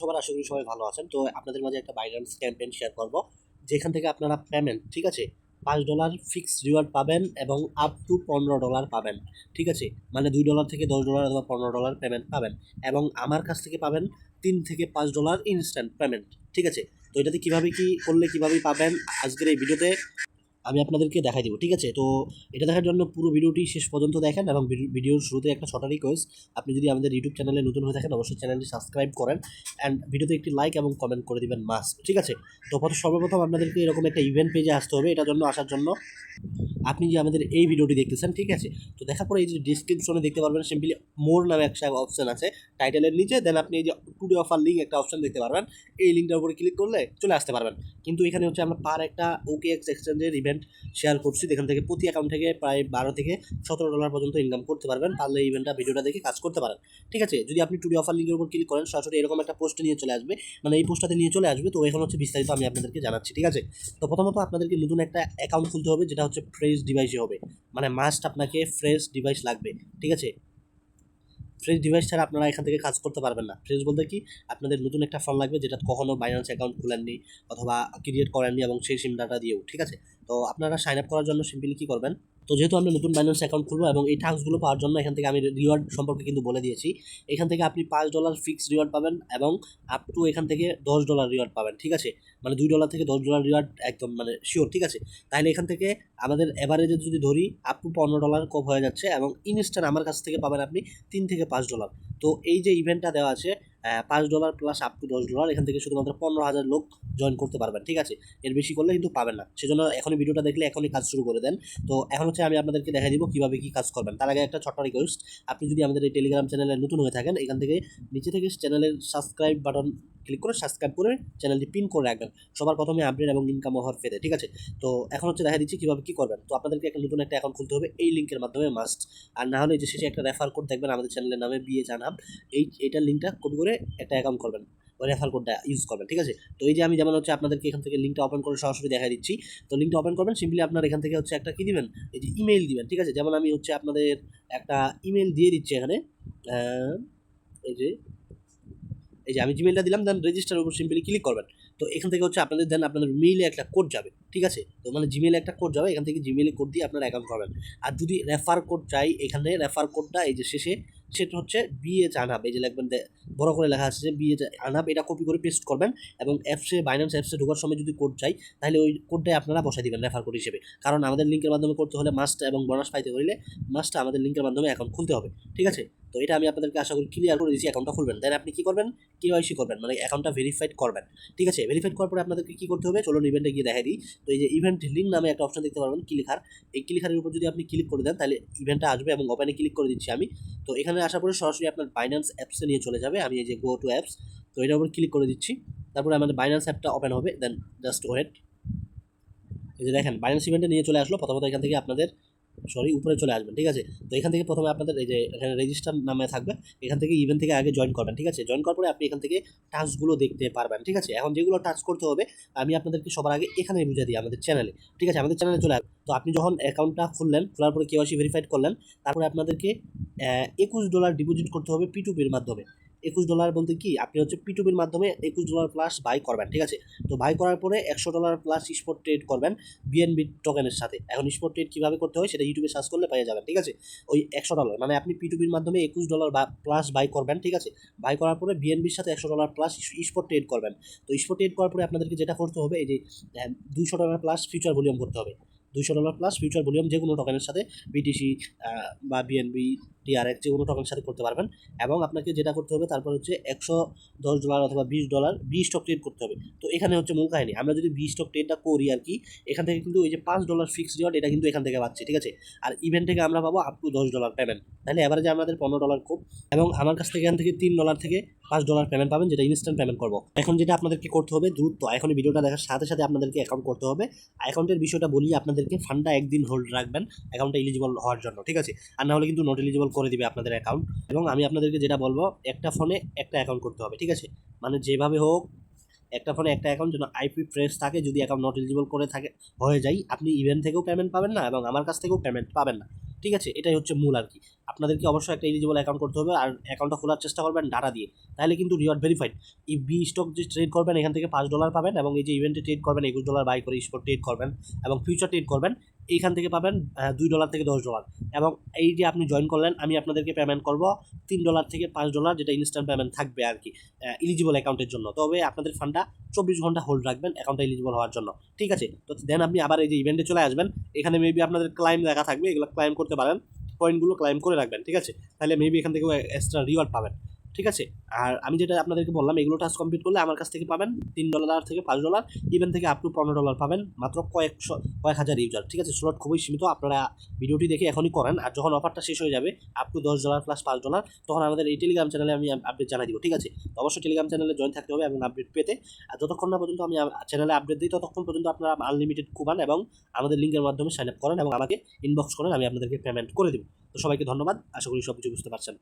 সবার আশা করি সবাই ভালো আছেন। তো আপনাদের মাঝে একটা বাইন্যান্স ক্যাম্পেইন শেয়ার করব, যেখান থেকে আপনারা পেমেন্ট, ঠিক আছে, $5 ফিক্সড রিওয়ার্ড পাবেন এবং আপ টু $15 পাবেন। ঠিক আছে, মানে $2 থেকে $10 অথবা $15 পেমেন্ট পাবেন, এবং আমার কাছ থেকে পাবেন $3 থেকে $5 ইনস্ট্যান্ট পেমেন্ট। ঠিক আছে, তো এটাতে কীভাবে কী করলে কীভাবে পাবেন আজকের এই ভিডিওতে আমি আপনাদেরকে দেখাই দিব। ঠিক আছে, তো এটা দেখার জন্য পুরো ভিডিওটি শেষ পর্যন্ত দেখেন, এবং ভিডিওর শুরুতে একটা ছোট রিকোয়েস্ট, আপনি যদি আমাদের ইউটিউব চ্যানেলে নতুন হয়ে থাকেন অবশ্যই চ্যানেলটি সাবস্ক্রাইব করেন অ্যান্ড ভিডিওতে একটি লাইক এবং কমেন্ট করে দিবেন মাস্ট। ঠিক আছে, তো সর্বপ্রথম আপনাদেরকে এরকম একটা ইভেন্ট পেজে আসতে হবে। এটার জন্য আসার জন্য আপনি যে আমাদের এই ভিডিওটি দেখতেছেন, ঠিক আছে, তো দেখার পরে এই যে ডিসক্রিপশনে দেখতে পারবেন সিম্পলি মোর নামে একটা অপশন আছে টাইটেলের নিচে, দেন আপনি এই যে টুডে অফার লিঙ্ক একটা অপশন দেখতে পারবেন। এই লিঙ্কটার উপরে ক্লিক করলে চলে আসতে পারবেন। কিন্তু এখানে হচ্ছে আমরা পার একটা OKX এক্সচেঞ্জের ইভেন্ট শেয়ার করছি, এখান থেকে প্রতি অ্যাকাউন্ট থেকে প্রায় $12 থেকে $17 পর্যন্ত ইনকাম করতে পারবেন, পারলে এই ইভেন্টটা ভিডিওটা দেখে কাজ করতে পারেন। ঠিক আছে, যদি আপনি টুডে অফার লিঙ্কের উপর ক্লিক করেন সরাসরি এরকম একটা পোস্ট নিয়ে চলে আসবে, মানে এই পোস্টটাতে নিয়ে চলে আসবে। তো এখন হচ্ছে বিস্তারিত আমি আপনাদেরকে জানাচ্ছি। ঠিক আছে, তো প্রথমত আপনাদেরকে নতুন একটা অ্যাকাউন্ট খুলতে হবে, যেটা হচ্ছে ফ্রেশ ডিভাইসে হবে, মানে মাস্ট আপনাকে ফ্রেশ ডিভাইস লাগবে। ঠিক আছে, ফ্রেশ ডিভাইস ছাড়া আপনারা এখান থেকে কাজ করতে পারবেন না। ফ্রেশ বলতে কি, আপনাদের নতুন একটা ফোন লাগবে যেটা কখনো বাইন্যান্স অ্যাকাউন্ট খুলেননি অথবা ক্রিয়েট করেননি, এবং সেই সিম ডাটা দিয়েও। ঠিক আছে, তো আপনারা সাইন আপ করার জন্য সিম্পলি কী করবেন, তো যেহেতু আমরা নতুন বাইন্যান্স অ্যাকাউন্ট খুলবো এবং এই টাস্কগুলো পাওয়ার জন্য এখান থেকে আমি রিওয়ার্ড সম্পর্কে কিন্তু বলে দিয়েছি। এখান থেকে আপনি $5 ফিক্সড রিওয়ার্ড পাবেন এবং আপ টু এখান থেকে $10 রিওয়ার্ড পাবেন। ঠিক আছে, মানে $2 থেকে $10 রিওয়ার্ড একদম মানে শিওর। ঠিক আছে, তাহলে এখান থেকে আমাদের এভারেজে যদি ধরি আপ টু $15 কম হয়ে যাচ্ছে, এবং ইনস্ট্যান্ট আমার কাছ থেকে পাবেন আপনি $3 থেকে $5। তো এই যে ইভেন্টটা দেওয়া আছে $5 প্লাস আপ টু $10, এখান থেকে শুধুমাত্র 15,000 লোক জয়েন করতে পারবেন। ঠিক আছে, এর বেশি করলে কিন্তু পাবেন না। সেজন্য এখনই ভিডিওটা দেখলে এখনই কাজ শুরু করে দেন। তো এখন হচ্ছে আমি আপনাদেরকে দেখাই দিব কীভাবে কী কাজ করবেন। তার আগে একটা ছোট্ট রিকোয়েস্ট, আপনি যদি আমাদের এই টেলিগ্রাম চ্যানেলে নতুন হয়ে থাকেন, এখান থেকে নিচে থেকে চ্যানেলের সাবস্ক্রাইব বাটন ক্লিক করে সাবস্ক্রাইব করে চ্যানেলটি পিন করে রাখবেন সবার প্রথমে আপডেট এবং ইনকাম অফার পেতে। ঠিক আছে, তো এখন হচ্ছে দেখা দিচ্ছি কীভাবে কী করবেন। তো আপনাদেরকে একটা নতুন একটা অ্যাকাউন্ট খুলতে হবে এই লিঙ্কের মাধ্যমে মাস্ট, আর না হলে যে শেষে একটা রেফার কোড দেখবেন আমাদের চ্যানেলের নামে বিয়ে জানাব, এইটার লিঙ্কটা কপি করে একটা অ্যাকাউন্ট করবেন, ওই রেফার কোডটা ইউজ করবেন। ঠিক আছে, তো এই যে আমি যেমন হচ্ছে আপনাদেরকে এখান থেকে লিঙ্কটা ওপেন করে সরাসরি দেখা দিচ্ছি। তো লিঙ্কটা ওপেন করবেন, সিম্পলি আপনার এখান থেকে হচ্ছে একটা কী দিবেন, এই যে ইমেল দিবেন। ঠিক আছে, যেমন আমি হচ্ছে আপনাদের একটা ইমেল দিয়ে দিচ্ছি এখানে, এই যে আমি জিমেলটা দিলাম, দেন রেজিস্টারের উপর সিম্পলি ক্লিক করবেন। তো এখান থেকে হচ্ছে আপনাদের মেইলে একটা কোড যাবে। ঠিক আছে, তো মানে জিমেলে একটা কোড যাবে, এখান থেকে জিমেলে কোড দিয়ে আপনার অ্যাকাউন্ট করবেন। আর যদি রেফার কোড চাই, এখানে রেফার কোডটা এই যে শেষে, সেটা হচ্ছে বিয়ে জানাব, এই যে লিখবেন বড় করে লেখা আছে যে বিয়ে জানাব, এটা কপি করে পেস্ট করবেন, এবং বাইন্যান্স অ্যাপসে ঢোকার সময় যদি কোড চাই তাহলে ওই কোডটাই আপনারা বসাই দিবেন রেফার কোড হিসেবে, কারণ আমাদের লিঙ্কের মাধ্যমে করতে হলে মাস্ট, এবং বোনাস পাইতে হলে মাস্ট আমাদের লিঙ্কের মাধ্যমে অ্যাকাউন্ট খুলতে হবে। ঠিক আছে, তো এটা আমি আপনাদেরকে আশা করি ক্লিয়ার করে দিচ্ছি। অ্যাকাউন্টটা খুলবেন, দেন আপনি কী করবেন, KYC করবেন, মানে অ্যাকাউন্টটা ভেরিফাইড করবেন। ঠিক আছে, ভেরিফাইড করার পরে আপনাদেরকে কী করতে হবে, চলুন ইভেন্টে গিয়ে দেখাই দিই। তো এই যে ইভেন্ট লিঙ্ক নামে একটা অপশন দেখতে পারবেন ক্লিকার, এই ক্লিকারের উপর যদি আপনি ক্লিক করে দেন তাহলে ইভেন্টটা আসবে, এবং ওপেনে ক্লিক করে দিচ্ছি আমি। তো এখানে আসার পরে সরাসরি আপনার বাইন্যান্স অ্যাপসে নিয়ে চলে যাবে। আমি এই যে গো টু অ্যাপস, তো এটার উপর ক্লিক করে দিচ্ছি, তারপরে আমাদের বাইন্যান্স অ্যাপটা ওপেন হবে, দেন জাস্ট ওয়েট। এই যে দেখেন বাইন্যান্স ইভেন্টে নিয়ে চলে আসলো। প্রথমত এখান থেকে আপনাদের উপরে চলে আসবেন। ঠিক আছে, তো এখান থেকে প্রথমে আপনাদের এই যে এখানে রেজিস্টার নামে থাকবে, এখান থেকে ইভেন্ট থেকে আগে জয়েন করবেন। ঠিক আছে, জয়েন করার পরে আপনি এখান থেকে টাস্কগুলো দেখতে পারবেন। ঠিক আছে, এখন যেগুলো টাস্ক করতে হবে আমি আপনাদেরকে সবার আগে এখানে বুঝিয়ে দিই আমাদের চ্যানেলে। ঠিক আছে, আমাদের চ্যানেলে চলে আসবে। তো আপনি যখন অ্যাকাউন্টটা খুললেন, খোলার পরে KYC ভেরিফাইড করলেন, তারপরে আপনাদেরকে $21 ডিপোজিট করতে হবে P2P-র মাধ্যমে। $21 বলতে কি, আপনি হচ্ছে P2P-র মাধ্যমে $21 প্লাস বাই করবেন। ঠিক আছে, তো বাই করার পরে $100 প্লাস স্পট ট্রেড করবেন BNB টোকেনের সাথে। এখন স্পট ট্রেড কীভাবে করতে হয় সেটা ইউটিউবে সার্চ করলে পেয়ে যাবেন। ঠিক আছে, ওই $100 মানে আপনি P2P-র মাধ্যমে $21 প্লাস বাই করবেন। ঠিক আছে, বাই করার পরে BNB-র সাথে $100 প্লাস স্পট ট্রেড করবেন। তো স্পট ট্রেড করার পরে আপনাদেরকে যেটা করতে হবে, এই যে $200 প্লাস ফিউচার ভলিউম করতে হবে। $200 প্লাস ফিউচার ভলিউম যে কোনো টোকেনের সাথে, BTC বা BNB, TRX যে কোনো টোকেনের সাথে করতে পারবেন। এবং আপনাকে যেটা করতে হবে তারপর হচ্ছে $110 অথবা $20 স্টক ট্রেড করতে হবে। তো এখানে হচ্ছে মূল কাহিনী, আমরা যদি স্টক ট্রেডটা করি আর কি, এখান থেকে কিন্তু ওই যে $5 ফিক্সড রিওয়ার্ড, এটা কিন্তু এখান থেকে পাচ্ছি। ঠিক আছে, আর ইভেন্ট থেকে আমরা পাবো আপ টু $10 পেমেন্ট, তাহলে এভারেজে আমাদের $15 খুব, এবং আমার কাছ থেকে এখান থেকে $3 থেকে $5 পেমেন্ট পাবেন, যেটা ইনস্ট্যান্ট পেমেন্ট করবো। এখন যেটা আপনাদেরকে করতে হবে দ্রুত, এখন ভিডিওটা দেখার সাথে সাথে আপনাদেরকে অ্যাকাউন্ট করতে হবে। অ্যাকাউন্টের বিষয়টা বলি আপনাদেরকে, ফান্ডটা একদিন হোল্ড রাখবেন অ্যাকাউন্টটা এলিজিবল হওয়ার জন্য। ঠিক আছে, আর না হলে কিন্তু নট এলিজিবল করে দিবে আপনাদের অ্যাকাউন্ট। এবং আমি আপনাদেরকে যেটা বলবো, একটা ফোনে একটা অ্যাকাউন্ট করতে হবে। ঠিক আছে, মানে যেভাবে হোক একটা ফোনে একটা অ্যাকাউন্ট যেন আইপি ফ্রেশ থাকে, যদি অ্যাকাউন্ট নট এলিজিবল করে থাকে হয়ে যায়, আপনি ইভেন্ট থেকেও পেমেন্ট পাবেন না এবং আমার কাছ থেকেও পেমেন্ট পাবেন না। ঠিক আছে, এটাই হচ্ছে মূল আর কি। আপনাদেরকে অবশ্যই একটা এলিজিবল অ্যাকাউন্ট করতে হবে আর অ্যাকাউন্টটা খোলার চেষ্টা করবেন ডাটা দিয়ে, তাহলে কিন্তু রিওয়ার্ড ভেরিফাইড। এই বি স্টক যে ট্রেড করবেন এখান থেকে $5 পাবেন, এবং এই যে ইভেন্টে ট্রেড করবেন $21 বাই করে স্পট ট্রেড করবেন এবং ফিউচার ট্রেড করবেন এইখান থেকে পাবেন $2 থেকে $10। এবং এই যে আপনি জয়েন করলেন, আমি আপনাদেরকে পেমেন্ট করব $3 থেকে $5, যেটা ইনস্ট্যান্ট পেমেন্ট থাকবে আর কি এলিজিবল অ্যাকাউন্টের জন্য। তবে আপনাদের ফান্ডটা 24 ঘন্টা হোল্ড রাখবেন অ্যাকাউন্টটা এলিজিবল হওয়ার জন্য। ঠিক আছে, তো দেন আপনি আবার এই যে ইভেন্টে চলে আসবেন, এখানে মেবি আপনাদের ক্লাইম লেখা থাকবে, এগুলো ক্লাইম করতে পারেন, পয়েন্টগুলো ক্লাইম করে রাখবেন। ঠিক আছে, তাহলে মেবি এখান থেকে এক্সট্রা রিওয়ার্ড পাবেন। ঠিক আছে, আর আমি যেটা আপনাদেরকে বললাম এগুলো টাস্ক কমপ্লিট করলে আমার কাছ থেকে পাবেন $3 থেকে $5, ইভেন থেকে আপ টু $15 পাবেন, মাত্র কয়েক হাজার ইউজার। ঠিক আছে, স্লট খুবই সীমিত, আপনারা ভিডিওটি দেখে এখনই করেন, আর যখন অফারটা শেষ হয়ে যাবে আপ টু $10 প্লাস $5, তখন আমাদের এই টেলিগ্রাম চ্যানেলে আমি আপডেট জানাই দিব। ঠিক আছে, তো অবশ্যই টেলিগ্রাম চ্যানেলে জয়েন থাকতে হবে এবং আপডেট পেতে। আর যতক্ষণ না পর্যন্ত আমি চ্যানেলে আপডেট দিই ততক্ষণ পর্যন্ত আপনারা আনলিমিটেড কুপান এবং আমাদের লিঙ্কের মাধ্যমে সাইন আপ করেন এবং আমাকে ইনবক্স করেন, আমি আপনাদেরকে পেমেন্ট করে দেবো। তো সবাইকে ধন্যবাদ, আশা করি সব কিছু বুঝতে পারছেন।